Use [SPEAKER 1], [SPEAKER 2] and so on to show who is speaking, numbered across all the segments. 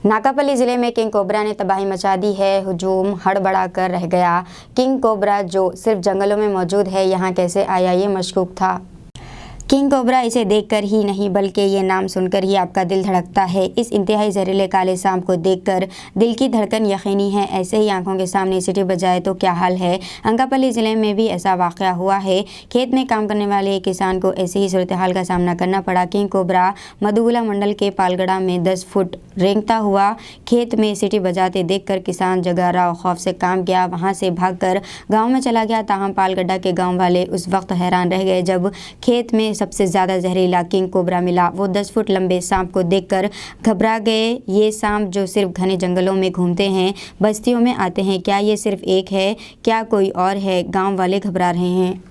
[SPEAKER 1] नाकापल्ली जिले में king cobra ने तबाही मचा दी है। हुजूम हड़बड़ा कर रह गया। किंग कोबरा जो सिर्फ जंगलों में मौजूद है, यहाँ कैसे आया ये मशकूक था। किंग कोबरा इसे देखकर ही नहीं बल्कि ये नाम सुनकर ही आपका दिल धड़कता है। इस इंतहाई जहरीले काले सांप को देखकर दिल की धड़कन यकीनी है। ऐसे ही आंखों के सामने सीटी बजाए तो क्या हाल है। अंकापल्ली ज़िले में भी ऐसा वाक़या हुआ है। खेत में काम करने वाले एक किसान को ऐसी ही सूरत हाल का सामना करना पड़ा। किंग कोबरा मधुगुला मंडल के पालगड़ा में 10 फुट रेंगता हुआ खेत में सीटी बजाते देखकर किसान जगारा और खौफ से काम किया। वहाँ से भागकर गाँव में चला गया। ताहम पालगड्डा के गाँव वाले उस वक्त हैरान रह गए जब खेत में सबसे ज़्यादा जहरीला किंग कोबरा मिला। वो 10 फुट लंबे सांप को देखकर घबरा गए। ये सांप जो सिर्फ घने जंगलों में घूमते हैं, बस्तियों में आते हैं, क्या ये सिर्फ एक है, क्या कोई और है? गांव वाले घबरा रहे हैं।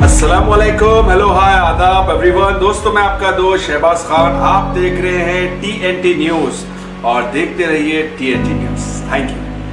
[SPEAKER 2] अस्सलामुअलैकुम, हेलो, हाय, आदाब एवरीवन। दोस्तों, मैं आपका दोस्त शहबाज खान। आप देख रहे हैं TNT न्यूज और देखते रहिए TNT न्यूज। Thank you.